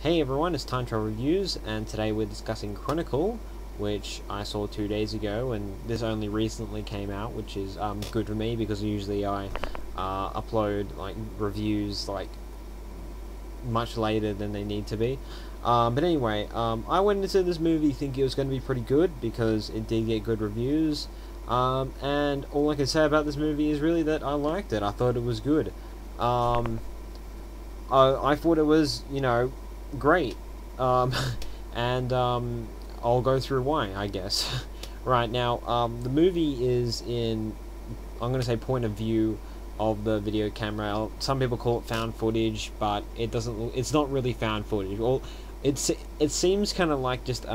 Hey everyone, it's Time Travel Reviews, and today we're discussing Chronicle, which I saw 2 days ago, and this only recently came out, which is good for me because usually I upload like reviews like much later than they need to be. But anyway, I went into this movie thinking it was going to be pretty good because it did get good reviews. And all I can say about this movie is really that I liked it. I thought it was good. Um, I thought it was, great. Um, and I'll go through why, I guess. Right now, the movie is in, I'm going to say, point of view of the video camera. Some people call it found footage, but it doesn't. It's not really found footage. Well, it seems kind of like just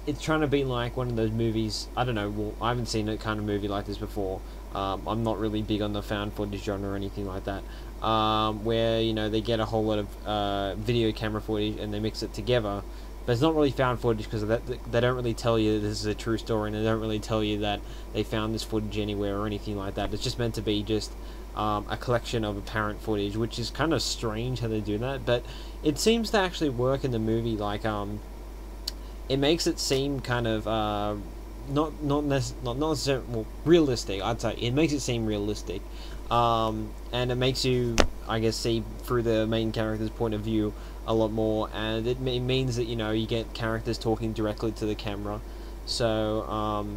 it's trying to be like one of those movies. I don't know. Well, I haven't seen a kind of movie like this before. I'm not really big on the found footage genre or anything like that. Where they get a whole lot of video camera footage and they mix it together, but it's not really found footage because they don't really tell you this is a true story, and they don't really tell you that they found this footage anywhere or anything like that. It's just meant to be just a collection of apparent footage, which is kind of strange how they do that, but it seems to actually work in the movie. Like it makes it seem kind of not necessarily, well, realistic. I'd say it makes it seem realistic, and it makes you, I guess, see through the main character's point of view a lot more, and it means that you get characters talking directly to the camera. So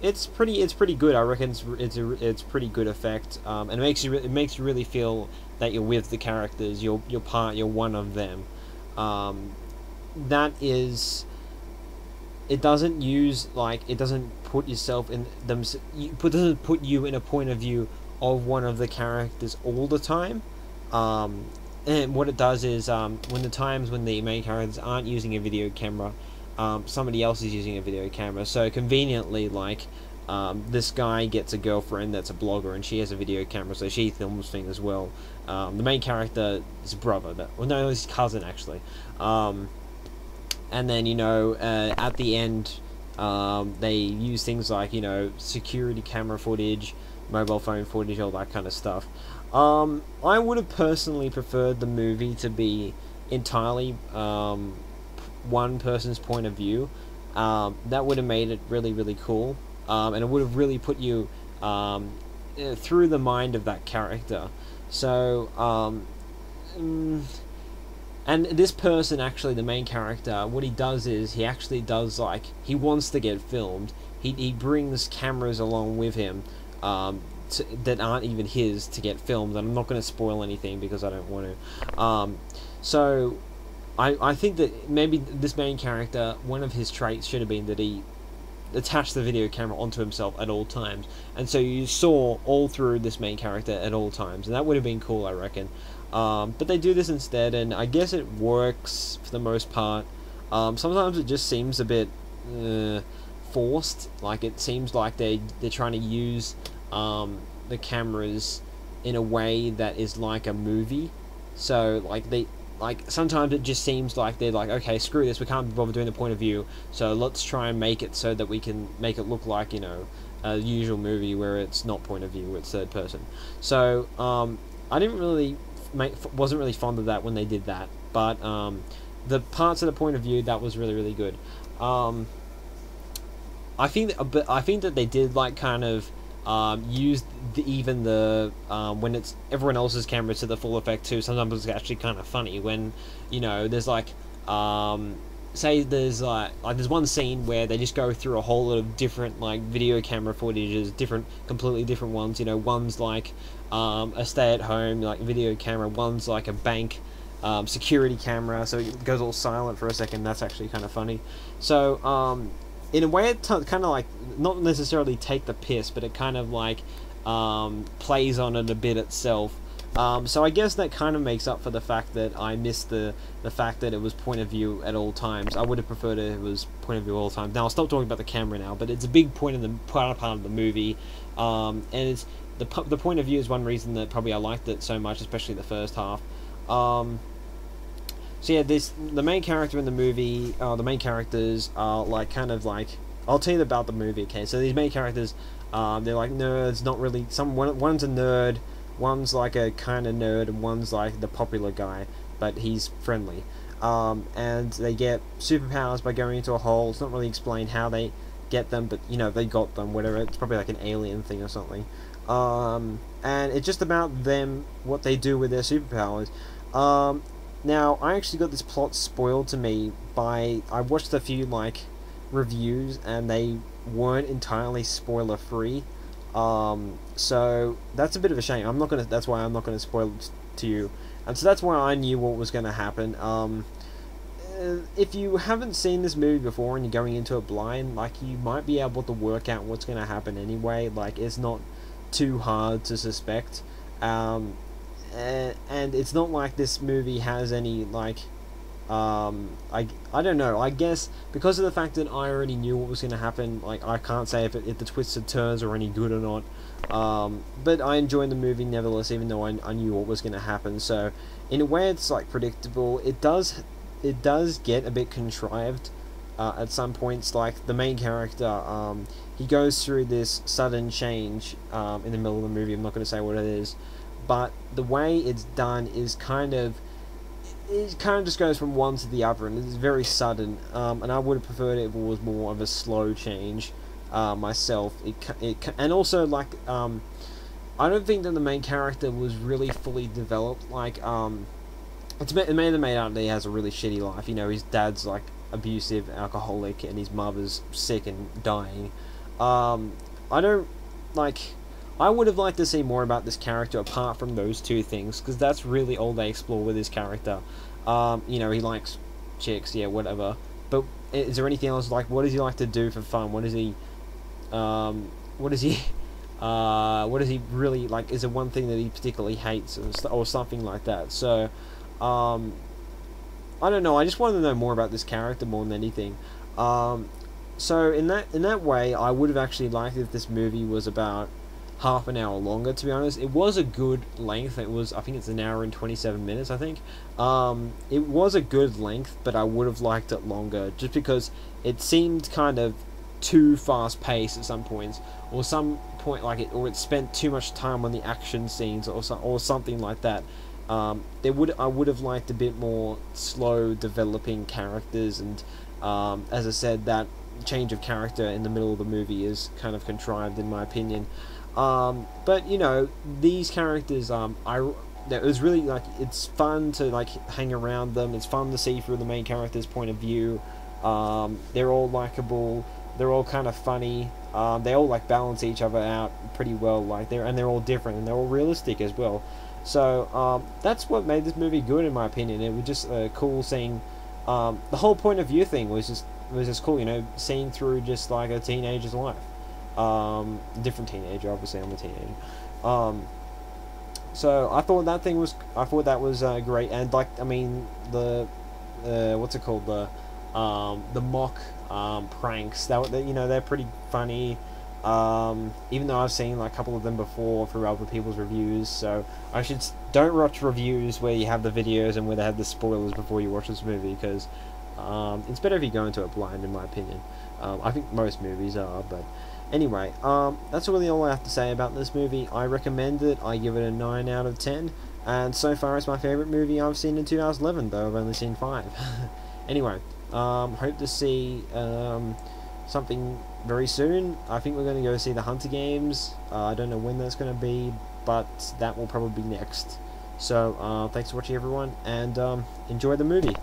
it's pretty good. I reckon it's pretty good effect, and it makes you really feel that you're with the characters. You're one of them. That is. It doesn't put yourself in them. Doesn't put you in a point of view of one of the characters all the time. And what it does is when the main characters aren't using a video camera, somebody else is using a video camera. So conveniently, this guy gets a girlfriend that's a blogger, and she has a video camera, so she films things as well. The main character is brother, his cousin actually. And then at the end, they use things like security camera footage, mobile phone footage, all that kind of stuff. I would have personally preferred the movie to be entirely one person's point of view. That would have made it really cool, and it would have really put you through the mind of that character. So. And this person, actually, the main character, what he does is he actually does, he wants to get filmed. He brings cameras along with him that aren't even his to get filmed. And I'm not going to spoil anything because I don't want to. So I think that maybe this main character, one of his traits should have been that he attached the video camera onto himself at all times. And so you saw all through this main character at all times. And that would have been cool, I reckon. But they do this instead, and I guess it works for the most part. Sometimes it just seems a bit forced. Like, it seems like they're trying to use the cameras in a way that is like a movie. So sometimes it just seems like they're like, okay, screw this, we can't be bothered doing the point of view, so let's try and make it so that we can make it look like a usual movie where it's not point of view, it's third person. So I wasn't really fond of that when they did that, but the parts of the point of view, that was really good. I think that they did kind of use when it's everyone else's camera to the full effect too. Sometimes it's actually kind of funny when there's say there's there's one scene where they just go through a whole lot of different video camera footages, completely different ones. One's a stay-at-home video camera, one's a bank security camera, so it goes all silent for a second. That's actually kind of funny. So in a way, it kind of not necessarily take the piss, but it kind of plays on it a bit itself. So I guess that kind of makes up for the fact that I missed the fact that it was point of view at all times. I would have preferred it was point of view all the time. Now I'll stop talking about the camera now, but it's a big point in the part of the movie, and it's the point of view is one reason that probably I liked it so much, especially the first half. So yeah, the main character in the movie, the main characters are I'll tell you about the movie. Okay, so these main characters, they're like nerds, not really. One's a nerd. One's a kind of nerd, and one's the popular guy. but he's friendly. And they get superpowers by going into a hole. It's not really explained how they get them, but you know, they got them, whatever. It's probably like an alien thing or something. And it's just about them, what they do with their superpowers. Now, I actually got this plot spoiled to me by, I watched a few, like, reviews, and they weren't entirely spoiler free. So that's a bit of a shame. That's why I'm not gonna spoil it to you. And so that's why I knew what was gonna happen. If you haven't seen this movie before and you're going into it blind, like, you might be able to work out what's gonna happen anyway. Like, it's not too hard to suspect. And it's not like this movie has any, like, I don't know, I guess because of the fact that I already knew what was going to happen, like, I can't say if the twists and turns are any good or not, but I enjoyed the movie nevertheless, even though I knew what was going to happen. So in a way it's, like, predictable. It does get a bit contrived at some points. Like, the main character, he goes through this sudden change in the middle of the movie. I'm not going to say what it is, but the way it's done is it kind of just goes from one to the other, and it's very sudden. And I would have preferred it if it was more of a slow change myself. And also, like, I don't think that the main character was really fully developed. Like, it may have made out that he has a really shitty life. You know, his dad's, like, abusive, alcoholic, and his mother's sick and dying. I don't, like, I would have liked to see more about this character apart from those two things, because that's really all they explore with his character. You know, he likes chicks, yeah, whatever. But is there anything else? Like, what does he like to do for fun? What does he really like? Is there one thing that he particularly hates, or something like that? So, I don't know. I just wanted to know more about this character more than anything. So in that way, I would have actually liked if this movie was about half an hour longer. To be honest, it was a good length. I think it's an hour and 27 minutes, I think. It was a good length, but I would have liked it longer, just because it seemed kind of too fast paced at some points, or it spent too much time on the action scenes, or something like that. I would have liked a bit more slow developing characters, and as I said, that change of character in the middle of the movie is kind of contrived in my opinion. But you know, these characters, it was really, like, it's fun to, like, hang around them. It's fun to see through the main character's point of view. They're all likable. They're all kind of funny. They all, like, balance each other out pretty well. Like, they're all different, and they're all realistic as well. So that's what made this movie good in my opinion. It was just cool seeing the whole point of view thing was just cool. You know, seeing through just like a teenager's life. Different teenager, obviously. I'm a teenager. So I thought that was great, and, like, I mean, the what's it called, the mock pranks, you know, they're pretty funny. Even though I've seen, like, a couple of them before through other people's reviews, so don't watch reviews where you have the videos and where they have the spoilers before you watch this movie, because it's better if you go into it blind, in my opinion. I think most movies are, but anyway, that's really all I have to say about this movie. I recommend it. I give it a 9 out of 10, and so far it's my favourite movie I've seen in 2011, though I've only seen 5. Anyway, hope to see something very soon. I think we're going to go see the Hunter Games. I don't know when that's going to be, but that will probably be next. So, thanks for watching, everyone, and enjoy the movie.